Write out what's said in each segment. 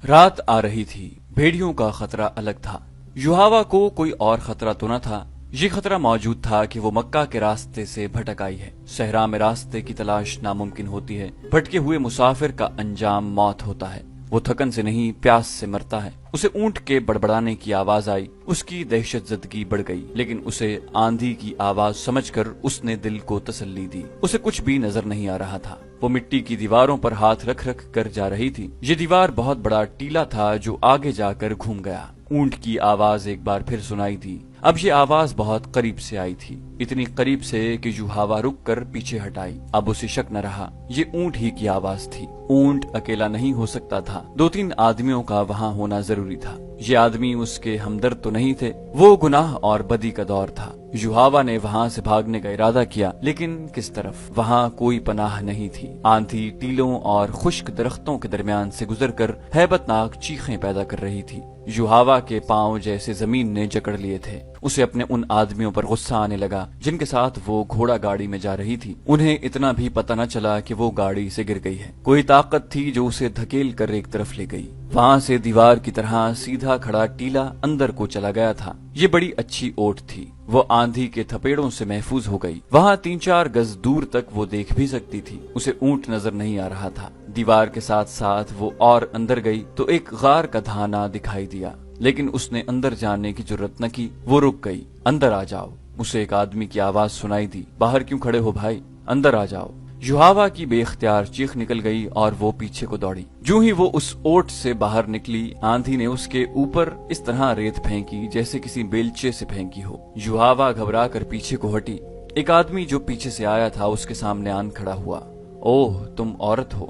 رات آ رہی تھی، بھیڑیوں کا خطرہ الگ تھا۔ یوحاوا کو کوئی اور خطرہ تو نہ تھا، یہ خطرہ موجود تھا کہ وہ مکہ کے راستے سے بھٹک آئی ہے۔ صحرا میں راستے کی تلاش ناممکن ہوتی ہے، بھٹکے ہوئے مسافر کا انجام موت ہوتا ہے۔ وہ تھکن سے نہیں، پیاس سے مرتا ہے۔ اسے اونٹ کے بڑبڑانے کی آواز آئی، اس کی دہشت زدگی بڑھ گئی، لیکن اسے آندھی کی آواز سمجھ کر اس نے دل کو تسلی دی۔ اسے کچھ بھی نظر نہیں آ رہا تھا، وہ مٹی کی دیواروں پر ہاتھ رکھ رکھ کر جا رہی تھی۔ یہ دیوار بہت بڑا ٹیلا تھا جو آگے جا کر گھوم گیا۔ اونٹ کی آواز ایک بار پھر سنائی دی۔ اب یہ آواز بہت قریب سے آئی تھی، اتنی قریب سے کہ یوحاوا رک کر پیچھے ہٹائی۔ اب اسے شک نہ رہا، یہ اونٹ ہی کی آواز تھی۔ اونٹ اکیلا نہیں ہو سکتا تھا، 2-3 آدمیوں کا وہاں ہونا ضروری تھا۔ یہ آدمی اس کے ہمدرد تو نہیں تھے، وہ گناہ اور بدی کا دور تھا۔ یوحاوا نے وہاں سے بھاگنے کا ارادہ کیا، لیکن کس طرف؟ وہاں کوئی پناہ نہیں تھی۔ آندھی ٹیلوں اور خشک درختوں کے درمیان سے گزر کر ہیبت ناک چیخیں پیدا کر رہی تھی۔ یوحاوا کے پاؤں جیسے زمین نے جکڑ لیے تھے۔ اسے اپنے ان آدمیوں پر غصہ آنے لگا جن کے ساتھ وہ گھوڑا گاڑی میں جا رہی تھی۔ انہیں اتنا بھی پتہ نہ چلا کہ وہ گاڑی سے گر گئی ہے۔ کوئی طاقت تھی جو اسے دھکیل کر ایک طرف لے گئی۔ وہاں سے دیوار کی طرح سیدھا کھڑا ٹیلا اندر کو چلا گیا تھا۔ یہ بڑی اچھی اوٹ تھی، وہ آندھی کے تھپیڑوں سے محفوظ ہو گئی۔ وہاں 3-4 گز دور تک وہ دیکھ بھی سکتی تھی۔ اسے اونٹ نظر نہیں آ رہا تھا۔ دیوار کے ساتھ ساتھ وہ اور اندر گئی تو ایک غار کا دھانا دکھائی دیا، لیکن اس نے اندر جانے کی جرت نہ کی۔ وہ رک گئی۔ اندر آ جاؤ، اسے ایک آدمی کی آواز سنائی دی۔ باہر کیوں کھڑے ہو بھائی، اندر آ جاؤ۔ یوحاوا کی بے اختیار چیخ نکل گئی اور وہ پیچھے کو دوڑی۔ جو ہی وہ اس اوٹ سے باہر نکلی، آندھی نے اس کے اوپر اس طرح ریت پھینکی جیسے کسی بیلچے سے پھینکی ہو۔ یوحاوا گھبرا کر پیچھے کو ہٹی۔ ایک آدمی جو پیچھے سے آیا تھا اس کے سامنے آن کھڑا ہوا۔ اوہ، تم عورت ہو؟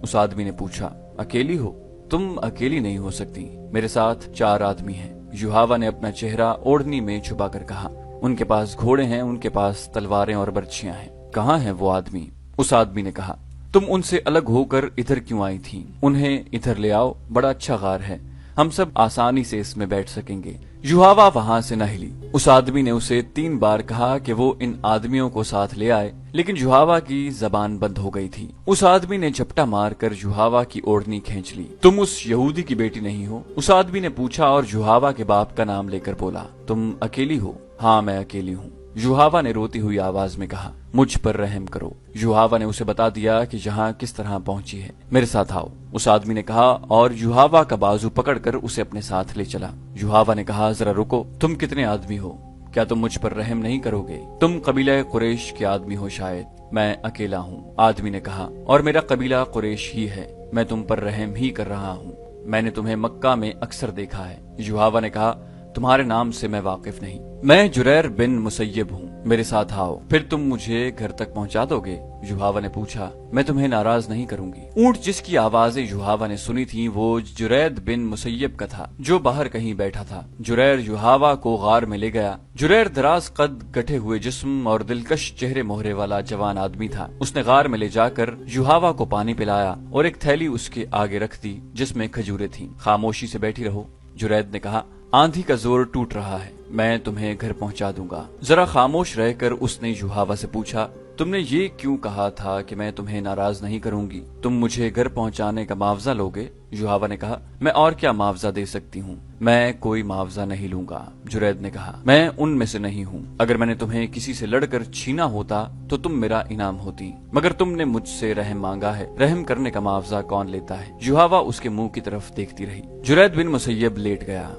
اس آدمی نے پوچھا۔ اکیلی ہو؟ تم اکیلی نہیں ہو سکتی، میرے ساتھ 4 آدمی ہیں۔ یوحاوا نے اپنا چہرہ اوڑھنی میں چھپا کر کہا۔ ان کے پاس گھوڑے ہیں، ان کے پاس تلواریں اور برچھیاں ہیں۔ کہاں ہیں وہ آدمی؟ اس آدمی نے کہا۔ تم ان سے الگ ہو کر ادھر کیوں آئی تھی؟ انہیں ادھر لے آؤ، بڑا اچھا غار ہے، ہم سب آسانی سے اس میں بیٹھ سکیں گے۔ یوحاوا وہاں سے نہ ہلی۔ اس آدمی نے اسے 3 بار کہا کہ وہ ان آدمیوں کو ساتھ لے آئے، لیکن یوحاوا کی زبان بند ہو گئی تھی۔ اس آدمی نے جھپٹا مار کر یوحاوا کی اوڑھنی کھینچ لی۔ تم اس یہودی کی بیٹی نہیں ہو؟ اس آدمی نے پوچھا اور یوحاوا کے باپ کا نام لے کر بولا۔ تم اکیلی ہو؟ ہاں، میں اکیلی ہوں، یوحاوا نے روتی ہوئی آواز میں کہا۔ مجھ پر رحم کرو۔ یوحاوا نے اسے بتا دیا کہ یہاں کس طرح پہنچی ہے۔ میرے ساتھ آؤ، اس آدمی نے کہا اور یوحاوا کا بازو پکڑ کر اسے اپنے ساتھ لے چلا۔ یوحاوا نے کہا، ذرا رکو، تم کتنے آدمی ہو؟ کیا تم مجھ پر رحم نہیں کرو گے؟ تم قبیلہ قریش کے آدمی ہو شاید۔ میں اکیلا ہوں، آدمی نے کہا، اور میرا قبیلہ قریش ہی ہے۔ میں تم پر رحم ہی کر رہا ہوں، میں نے تمہیں مکہ میں اکثر دیکھا ہے۔ یوحاوا نے کہا، تمہارے نام سے میں واقف نہیں، میں جریر بن مسیب ہوں، میرے ساتھ آؤ۔ پھر تم مجھے گھر تک پہنچا دو گے؟ یوحاوا نے پوچھا۔ میں تمہیں ناراض نہیں کروں گی۔ اونٹ جس کی آوازیں یوحاوا نے سنی تھی وہ جرید بن مسیب کا تھا، جو باہر کہیں بیٹھا تھا۔ جریر یوحاوا کو غار میں لے گیا۔ جریر دراز قد، گٹھے ہوئے جسم اور دلکش چہرے مہرے والا جوان آدمی تھا۔ اس نے غار میں لے جا کر یوحاوا کو پانی پلایا اور ایک تھیلی اس کے آگے رکھ دی جس میں کھجوریں تھیں۔ خاموشی سے بیٹھی رہو، جرید نے کہا، آندھی کا زور ٹوٹ رہا ہے، میں تمہیں گھر پہنچا دوں گا۔ ذرا خاموش رہ کر اس نے یوحاوا سے پوچھا، تم نے یہ کیوں کہا تھا کہ میں تمہیں ناراض نہیں کروں گی؟ تم مجھے گھر پہنچانے کا معاوضہ لوگے؟ یوحاوا نے کہا، میں اور کیا معاوضہ دے سکتی ہوں؟ میں کوئی معاوضہ نہیں لوں گا، جرید نے کہا، میں ان میں سے نہیں ہوں۔ اگر میں نے تمہیں کسی سے لڑ کر چھینا ہوتا تو تم میرا انعام ہوتی، مگر تم نے مجھ سے رحم مانگا ہے، رحم کرنے کا معاوضہ کون لیتا ہے؟ یوحاوا اس کے منہ کی طرف دیکھتی رہی۔ جرید بن مسیب لیٹ گیا۔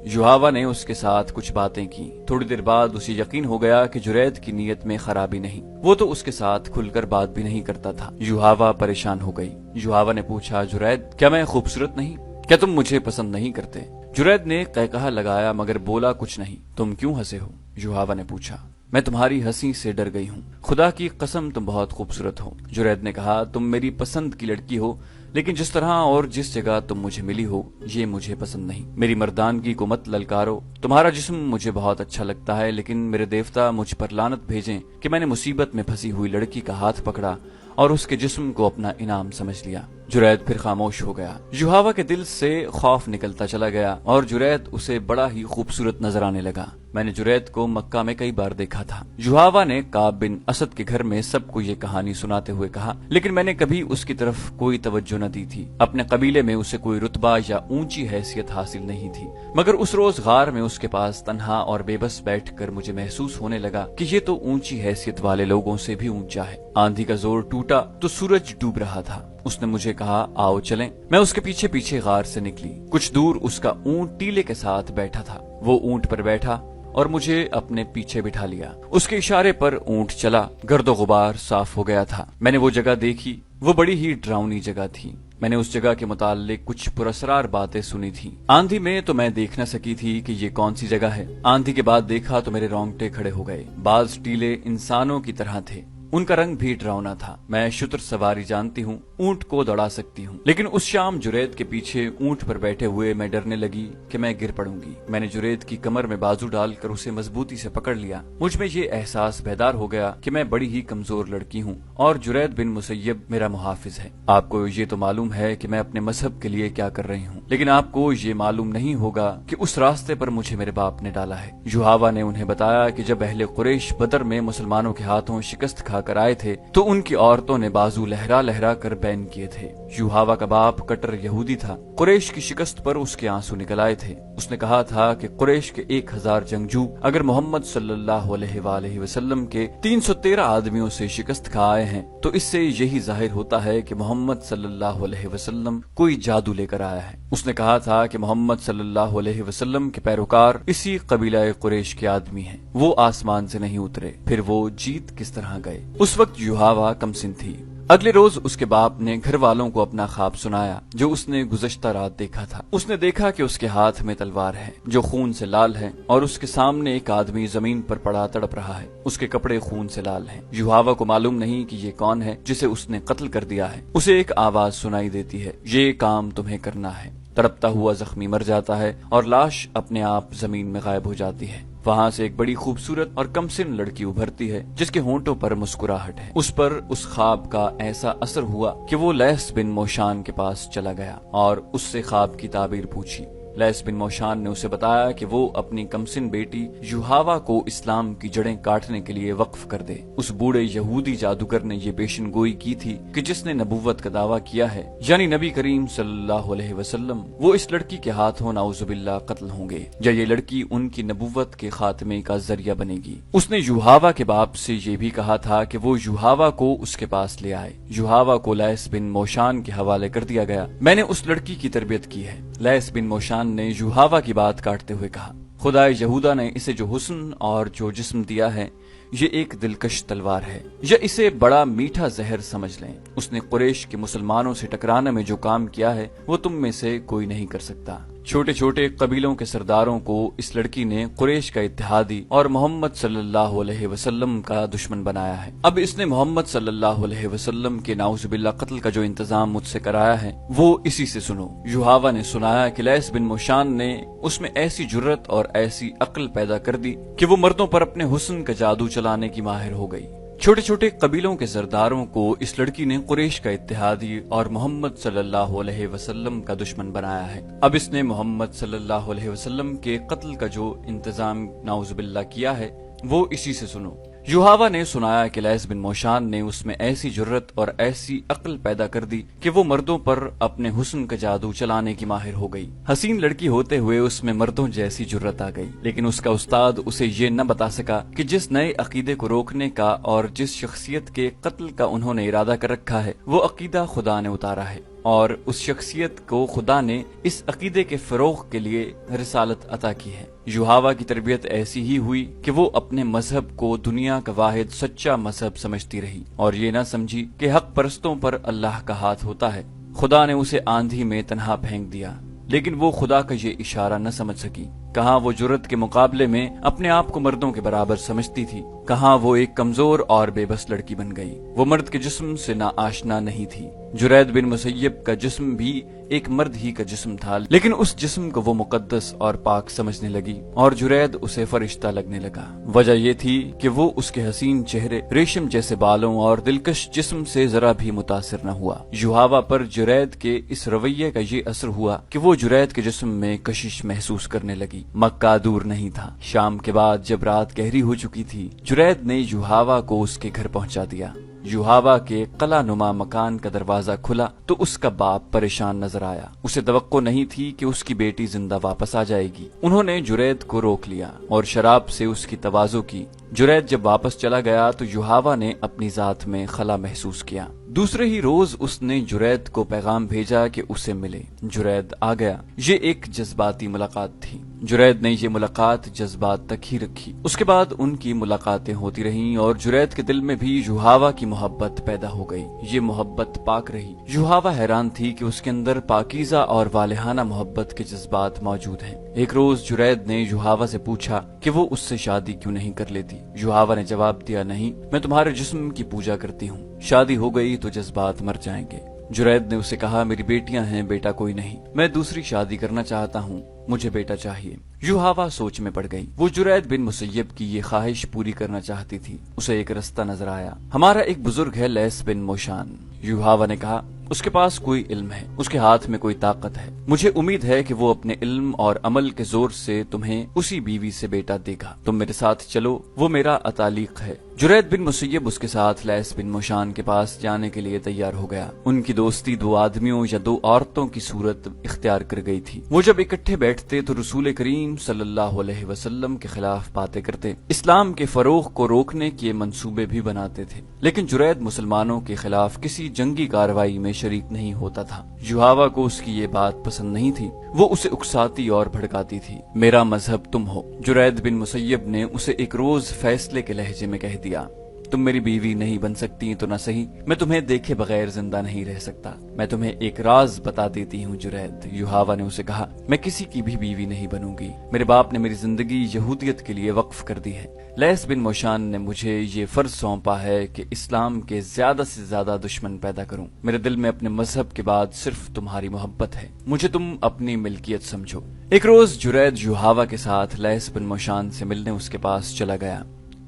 یوحاوا نے اس کے ساتھ کچھ باتیں کی۔ تھوڑی دیر بعد اسے یقین ہو گیا کہ جرید کی نیت میں خرابی نہیں، وہ تو اس کے ساتھ کھل کر بات بھی نہیں کرتا تھا۔ یوحاوا پریشان ہو گئی۔ یوحاوا نے پوچھا، جرید، کیا میں خوبصورت نہیں؟ کیا تم مجھے پسند نہیں کرتے؟ جرید نے قہقہا لگایا مگر بولا کچھ نہیں۔ تم کیوں ہنسے ہو؟ یوحاوا نے پوچھا۔ میں تمہاری ہنسی سے ڈر گئی ہوں، خدا کی قسم تم بہت خوبصورت ہو۔ جرید نے کہا، تم میری پسند کی لڑکی ہو، لیکن جس طرح اور جس جگہ تم مجھے ملی ہو یہ مجھے پسند نہیں۔ میری مردانگی کو مت للکارو، تمہارا جسم مجھے بہت اچھا لگتا ہے، لیکن میرے دیوتا مجھ پر لعنت بھیجیں کہ میں نے مصیبت میں پھنسی ہوئی لڑکی کا ہاتھ پکڑا اور اس کے جسم کو اپنا انعام سمجھ لیا۔ जुरैद फिर खामोश हो गया। युहावा के दिल से खौफ निकलता चला गया और जुरैद उसे बड़ा ही खूबसूरत नजर आने लगा। मैंने जुरैद को मक्का में कई बार देखा था। युहावा ने काब बिन असद के घर में सबको ये कहानी सुनाते हुए कहा, लेकिन मैंने कभी उसकी तरफ कोई तवज्जो न दी थी। अपने कबीले में उसे कोई रुतबा या ऊंची हैसियत हासिल नहीं थी, मगर उस रोज गार में उसके पास तन्हा और बेबस बैठकर मुझे महसूस होने लगा कि ये तो ऊंची हैसियत वाले लोगों से भी ऊंचा है। आंधी का जोर टूटा तो सूरज डूब रहा था। उसने मुझे कहा, आओ चलें। मैं उसके पीछे पीछे गार से निकली। कुछ दूर उसका ऊंट टीले के साथ बैठा था। वो ऊंट पर बैठा और मुझे अपने पीछे बिठा लिया। उसके इशारे पर ऊंट चला। गर्दो गुबार साफ हो गया था। मैंने वो जगह देखी। वो बड़ी ही डरावनी जगह थी। मैंने उस जगह के मुताल्लिक कुछ पुरस्रार बातें सुनी थी। आंधी में तो मैं देख न सकी थी कि ये कौन सी जगह है। आंधी के बाद देखा तो मेरे रोंगटे खड़े हो गए। बाज टीले इंसानों की तरह थे। उनका रंग भी डरावना था। मैं शुतर सवारी जानती हूँ, ऊंट को दौड़ा सकती हूँ, लेकिन उस शाम जुरैद के पीछे ऊंट पर बैठे हुए मैं डरने लगी कि मैं गिर पड़ूंगी। मैंने जुरैद की कमर में बाजू डालकर उसे मजबूती से पकड़ लिया। मुझ में ये एहसास बेदार हो गया कि मैं बड़ी ही कमजोर लड़की हूँ और जुरैद बिन मुसय्यब मेरा मुहाफिज है। आपको ये तो मालूम है कि मैं अपने मजहब के लिए क्या कर रही हूँ, लेकिन आपको ये मालूम नहीं होगा कि उस रास्ते पर मुझे मेरे बाप ने डाला है। युहावा ने उन्हें बताया कि जब अहले कुरैश बदर में मुसलमानों के हाथों शिकस्त खाकर आए थे तो उनकी औरतों ने बाजू लहरा लहरा कर बैन किए थे। युहावा का बाप कट्टर यहूदी था। कुरैश की शिकस्त पर उसके आंसू निकल आए थे। उसने कहा था कि कुरैश के 1000 जंगजू अगर मोहम्मद सल्लल्लाहु अलैहि वसल्लम के 313 आदमियों से शिकस्त खा आए हैं तो इससे यही जाहिर होता है कि मोहम्मद सल्लल्लाहु अलैहि वसल्लम कोई जादू लेकर आया है। उसने कहा था कि मोहम्मद सल्लल्लाहु अलैहि वसल्लम के पैरोकार इसी कबीला कुरैश के आदमी हैं। वो आसमान से नहीं उतरे। फिर वो जीत किस तरह गए? उस वक्त युहावा कमसिन थी। अगले रोज उसके बाप ने घर वालों को अपना ख्वाब सुनाया जो उसने गुज़श्ता रात देखा था। उसने देखा कि उसके हाथ में तलवार है जो खून से लाल है और उसके सामने एक आदमी जमीन पर पड़ा तड़प रहा है। उसके कपड़े खून से लाल हैं। युहावा को मालूम नहीं कि ये कौन है जिसे उसने कत्ल कर दिया है। उसे एक आवाज सुनाई देती है, ये काम तुम्हें करना है। तड़पता हुआ जख्मी मर जाता है और लाश अपने आप जमीन में गायब हो जाती है। वहाँ से एक बड़ी खूबसूरत और कमसिन लड़की उभरती है जिसके होंठों पर मुस्कुराहट है। उस पर उस ख्वाब का ऐसा असर हुआ कि वो लैस बिन मोशान के पास चला गया और उससे ख्वाब की ताबीर पूछी। लैस बिन मोशान ने उसे बताया कि वो अपनी कमसिन बेटी युहावा को इस्लाम की जड़ें काटने के लिए वक्फ कर दे। उस बूढ़े यहूदी जादूगर ने ये पेशन गोई की थी कि जिसने नबूवत का दावा किया है यानी नबी करीम सल्लल्लाहु अलैहि वसल्लम, वो इस लड़की के हाथों नाउजुबिल्लाह कत्ल होंगे या ये लड़की उनकी नबूवत के खात्मे का जरिया बनेगी। उसने युहावा के बाप से ये भी कहा था कि वो युहावा को उसके पास ले आए। युहावा को लैस बिन मोशान के हवाले कर दिया गया। मैंने उस लड़की की तरबियत की है। लैस बिन मोशान ने युहावा की बात काटते हुए कहा, खुदा यहूदा ने इसे जो हुस्न और जो जिस्म दिया है ये एक दिलकश तलवार है या इसे बड़ा मीठा जहर समझ लें। उसने कुरैश के मुसलमानों से टकराने में जो काम किया है वो तुम में से कोई नहीं कर सकता। छोटे छोटे कबीलों के सरदारों को इस लड़की ने कुरैश का इत्तेहादी और मोहम्मद सल्लल्लाहु अलैहि वसल्लम का दुश्मन बनाया है। अब इसने मोहम्मद सल्लल्लाहु अलैहि वसल्लम के नाउजुबिल्लाह कत्ल का जो इंतजाम मुझसे कराया है वो इसी से सुनो। युहावा ने सुनाया कि लैस बिन मोशान ने उसमें ऐसी जुर्रत और ऐसी अक्ल पैदा कर दी कि वो मर्दों पर अपने हुस्न का जादू चलाने की माहिर हो गई। छोटे छोटे कबीलों के सरदारों को इस लड़की ने कुरैश का इत्तेहादी और मोहम्मद सल्लल्लाहु अलैहि वसल्लम का दुश्मन बनाया है। अब इसने मोहम्मद सल्लल्लाहु अलैहि वसल्लम के कत्ल का जो इंतजाम नाउजुबिल्लाह किया है वो इसी से सुनो। युहावा ने सुनाया कि लैस बिन मोशान ने उसमें ऐसी जुर्रत और ऐसी अक्ल पैदा कर दी कि वो मर्दों पर अपने हुस्न का जादू चलाने की माहिर हो गई। हसीन लड़की होते हुए उसमें मर्दों जैसी जुर्रत आ गई, लेकिन उसका उस्ताद उसे ये न बता सका कि जिस नए अकीदे को रोकने का और जिस शख्सियत के कत्ल का उन्होंने इरादा कर रखा है वो अकीदा खुदा ने उतारा है और उस शख्सियत को खुदा ने इस अकीदे के फरोग के लिए रिसालत अता की है। युहावा की तरबियत ऐसी ही हुई कि वो अपने मजहब को दुनिया का वाहिद सच्चा मजहब समझती रही और ये न समझी कि हक परस्तों पर अल्लाह का हाथ होता है। खुदा ने उसे आंधी में तन्हा फेंक दिया, लेकिन वो खुदा का ये इशारा न समझ सकी। कहाँ वो जुर्रत के मुकाबले में अपने आप को मर्दों के बराबर समझती थी कहाँ वो एक कमजोर और बेबस लड़की बन गई। वो मर्द के जिस्म से ना आशना नहीं थी। जुरैद बिन मुसय्यब का जिस्म भी एक मर्द ही का जिस्म था, लेकिन उस जिस्म को वो मुकद्दस और पाक समझने लगी और जुरैद उसे फरिश्ता लगने लगा। वजह ये थी कि वो उसके हसीन चेहरे, रेशम जैसे बालों और दिलकश जिस्म से जरा भी मुतासिर न हुआ। युहावा पर जुरैद के इस रवैये का ये असर हुआ कि वो जुरैद के जिस्म में कशिश महसूस करने लगी। मक्का दूर नहीं था। शाम के बाद जब रात गहरी हो चुकी थी, जुरैद ने युहावा को उसके घर पहुंचा दिया। युहावा के कला नुमा मकान का दरवाजा खुला तो उसका बाप परेशान नजर आया। उसे तवक्को नहीं थी कि उसकी बेटी जिंदा वापस आ जाएगी। उन्होंने जुरैद को रोक लिया और शराब से उसकी तवाज़ो की। जुरैद जब वापस चला गया तो युहावा ने अपनी जात में खला महसूस किया। दूसरे ही रोज उसने जुरैद को पैगाम भेजा कि उसे मिले। जुरैद आ गया। ये एक जज्बाती मुलाकात थी। जुरैद ने ये मुलाकात जज्बात तक ही रखी। उसके बाद उनकी मुलाकातें होती रहीं और जुरैद के दिल में भी युहावा की मोहब्बत पैदा हो गई। ये मोहब्बत पाक रही। युहावा हैरान थी कि उसके अंदर पाकीज़ा और वालिहाना मोहब्बत के जज्बात मौजूद हैं। एक रोज जुरैद ने युहावा से पूछा कि वो उससे शादी क्यों नहीं कर लेती। युहावा ने जवाब दिया, नहीं, मैं तुम्हारे जिस्म की पूजा करती हूँ। शादी हो गई तो जज्बात मर जाएंगे। जुरैद ने उसे कहा, मेरी बेटियां हैं, बेटा कोई नहीं। मैं दूसरी शादी करना चाहता हूँ, मुझे बेटा चाहिए। युहावा सोच में पड़ गई। वो जुरैद बिन मुसय्यब की ये ख्वाहिश पूरी करना चाहती थी। उसे एक रास्ता नजर आया। हमारा एक बुजुर्ग है, लैस बिन मोशान। युहावा ने कहा, उसके पास कोई इल्म है, उसके हाथ में कोई ताकत है। मुझे उम्मीद है कि वो अपने इल्म और अमल के जोर से तुम्हें उसी बीवी से बेटा देगा। तुम मेरे साथ चलो, वो मेरा अतालीक है। जुरैद बिन मुसय्यब उसके साथ लैस बिन मोशान के पास जाने के लिए तैयार हो गया। उनकी दोस्ती दो आदमियों या दो औरतों की सूरत इख्तियार कर गई थी। वो जब इकट्ठे बैठते तो रसूल करीम सल्लल्लाहु अलैहि वसल्लम के खिलाफ बातें करते, इस्लाम के फरोग को रोकने के मंसूबे भी बनाते थे। लेकिन जुरैद मुसलमानों के खिलाफ किसी जंगी कार्रवाई में शरीक नहीं होता था। युहावा को उसकी ये बात पसंद नहीं थी। वो उसे उकसाती और भड़काती थी। मेरा मजहब तुम हो। जुरैद बिन मुसय्यब ने उसे एक रोज फैसले के लहजे में कह दिया, तुम मेरी बीवी नहीं बन सकती तो न सही, मैं तुम्हें देखे बगैर जिंदा नहीं रह सकता। मैं तुम्हें एक राज बता देती हूँ जुरैद। युहावा ने उसे कहा, मैं किसी की भी बीवी नहीं बनूंगी। मेरे बाप ने मेरी जिंदगी यहूदियत के लिए वक्फ कर दी है। लैस बिन मोशान ने मुझे ये फर्ज सौंपा है कि इस्लाम के ज्यादा से ज्यादा दुश्मन पैदा करूं। मेरे दिल में अपने मजहब के बाद सिर्फ तुम्हारी मोहब्बत है। मुझे तुम अपनी मिल्कियत समझो। एक रोज जुरैद युहावा के साथ लैस बिन मोशान से मिलने उसके पास चला गया।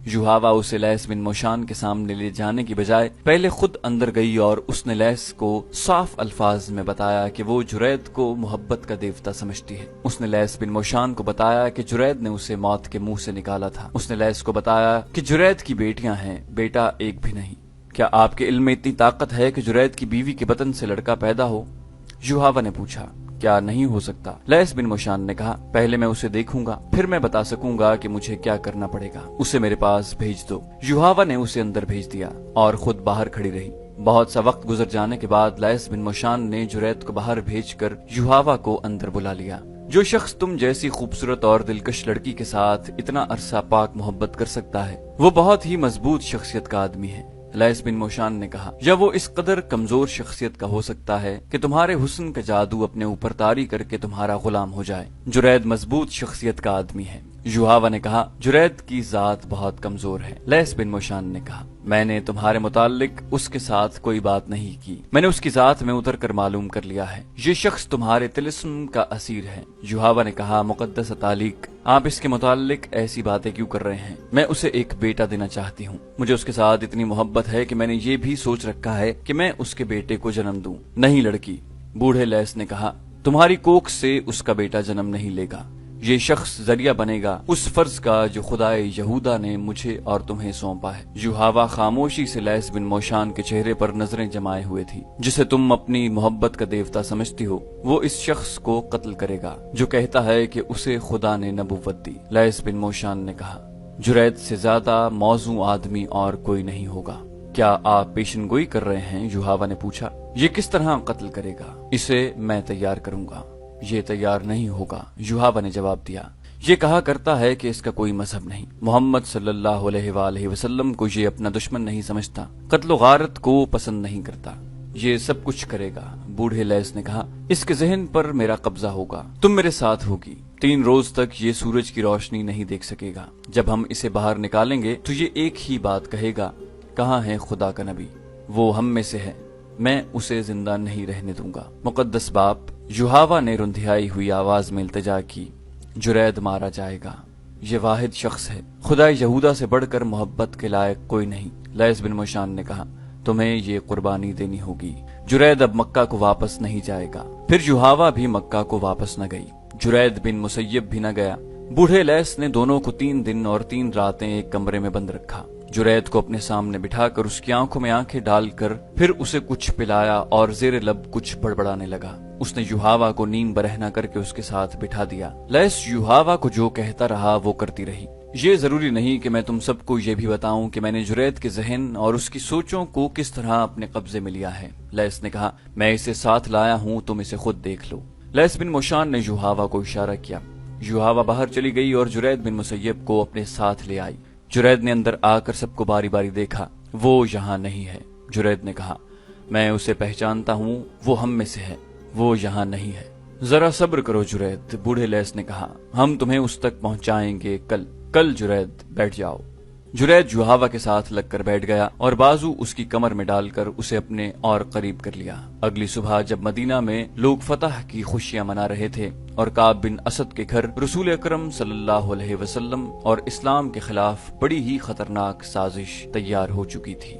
युहावा उसे लैस बिन मोशान के सामने ले जाने की बजाय पहले खुद अंदर गई और उसने लैस को साफ अल्फाज में बताया कि वो जुरैद को मोहब्बत का देवता समझती है। उसने लैस बिन मोशान को बताया कि जुरैद ने उसे मौत के मुंह से निकाला था। उसने लैस को बताया कि जुरैद की बेटियां हैं, बेटा एक भी नहीं। क्या आपके इल्म में इतनी ताकत है कि जुरैद की बीवी के बतन से लड़का पैदा हो? युहावा ने पूछा। क्या नहीं हो सकता? लैस बिन मोशान ने कहा, पहले मैं उसे देखूंगा, फिर मैं बता सकूंगा कि मुझे क्या करना पड़ेगा। उसे मेरे पास भेज दो। युहावा ने उसे अंदर भेज दिया और खुद बाहर खड़ी रही। बहुत सा वक्त गुजर जाने के बाद लैस बिन मोशान ने जुरैद को बाहर भेजकर युहावा को अंदर बुला लिया। जो शख्स तुम जैसी खूबसूरत और दिलकश लड़की के साथ इतना अरसा पाक मोहब्बत कर सकता है, वो बहुत ही मजबूत शख्सियत का आदमी है। लैस बिन मोशान ने कहा, या वो इस कदर कमजोर शख्सियत का हो सकता है कि तुम्हारे हुस्न का जादू अपने ऊपर तारी करके तुम्हारा गुलाम हो जाए। जुरैद मजबूत शख्सियत का आदमी है। युहावा ने कहा, जुरैद की जात बहुत कमजोर है। लैस बिन मोशान ने कहा, मैंने तुम्हारे मुतालिक उसके साथ कोई बात नहीं की। मैंने उसकी जात में उतर कर मालूम कर लिया है। ये शख्स तुम्हारे तिलिस्म का असीर है। युहावा ने कहा, मुकद्दस तालिक, आप इसके मुतालिक ऐसी बातें क्यों कर रहे हैं? मैं उसे एक बेटा देना चाहती हूँ। मुझे उसके साथ इतनी मोहब्बत है कि मैंने ये भी सोच रखा है कि मैं उसके बेटे को जन्म दूं। नहीं लड़की, बूढ़े लैस ने कहा, तुम्हारी कोख से उसका बेटा जन्म नहीं लेगा। ये शख्स जरिया बनेगा उस फर्ज का जो खुदाए यहूदा ने मुझे और तुम्हें सौंपा है। युहावा खामोशी से लैस बिन मोशान के चेहरे पर नजरें जमाए हुए थी। जिसे तुम अपनी मोहब्बत का देवता समझती हो, वो इस शख्स को कत्ल करेगा जो कहता है कि उसे खुदा ने नबुव्वत दी। लैस बिन मोशान ने कहा, जुरैद से ज्यादा मौजू आदमी और कोई नहीं होगा। क्या आप पेशनगोई कर रहे हैं? युहावा ने पूछा। ये किस तरह कत्ल करेगा? इसे मैं तैयार करूंगा। ये तैयार नहीं होगा, युहावा ने जवाब दिया। ये कहा करता है कि इसका कोई मजहब नहीं। मोहम्मद सल्लल्लाहु अलैहि वसल्लम को ये अपना दुश्मन नहीं समझता, कत्ल गारत को पसंद नहीं करता। ये सब कुछ करेगा। बूढ़े लैस ने कहा, इसके जहन पर मेरा कब्जा होगा। तुम मेरे साथ होगी। 3 روز تک یہ سورج کی روشنی نہیں دیکھ سکے گا۔ جب ہم اسے باہر نکالیں گے تو یہ ایک ہی بات کہے گا، کہاں ہے خدا کا نبی؟ وہ ہم میں سے ہے، میں اسے زندہ نہیں رہنے دوں گا۔ مقدس باپ یوحوا نے رندھیائی ہوئی آواز میں التجا کی، جرید مارا جائے گا، یہ واحد شخص ہے، خدا یہودا سے بڑھ کر محبت کے لائق کوئی نہیں۔ لیس بن موشان نے کہا، تمہیں یہ قربانی دینی ہوگی، جرید اب مکہ کو واپس نہیں جائے گا۔ پھر یوحوا بھی مکہ کو واپس نہ گئی، جرید بن مسیب بھی نہ گیا۔ بوڑھے لیس نے دونوں کو 3 دن اور 3 راتیں ایک کمرے میں بند رکھا، جرید کو اپنے سامنے بٹھا کر اس کی آنکھوں میں آنکھیں ڈال کر پھر اسے کچھ پلایا اور زیر لب کچھ بڑبڑانے لگا۔ اس نے یوحوا کو نیم برہنہ کر کے اس کے ساتھ بٹھا دیا۔ لیس یوحوا کو جو کہتا رہا وہ کرتی رہی۔ یہ ضروری نہیں کہ میں تم سب کو یہ بھی بتاؤں کہ میں نے جرید کے ذہن اور اس کی سوچوں کو کس طرح اپنے قبضے میں لیا ہے۔ لیس نے کہا، میں اسے ساتھ لایا ہوں، تم اسے خود دیکھ لو۔ لیس بن موشان نے یوحوا کو اشارہ کیا، یوحوا باہر چلی گئی اور جرید بن مسیب کو اپنے ساتھ لے آئی۔ جرید نے اندر آ کر سب کو باری باری دیکھا، وہ یہاں نہیں ہے۔ جرید نے کہا، میں اسے پہچانتا ہوں، وہ ہم میں سے ہے، وہ یہاں نہیں ہے۔ ذرا صبر کرو جرید، بوڑھے لیس نے کہا، ہم تمہیں اس تک پہنچائیں گے کل جرید بیٹھ جاؤ۔ جرید یوحوا کے ساتھ لگ کر بیٹھ گیا اور بازو اس کی کمر میں ڈال کر اسے اپنے اور قریب کر لیا۔ اگلی صبح جب مدینہ میں لوگ فتح کی خوشیاں منا رہے تھے اور کعب بن اسد کے گھر رسول اکرم صلی اللہ علیہ وسلم اور اسلام کے خلاف بڑی ہی خطرناک سازش تیار ہو چکی تھی۔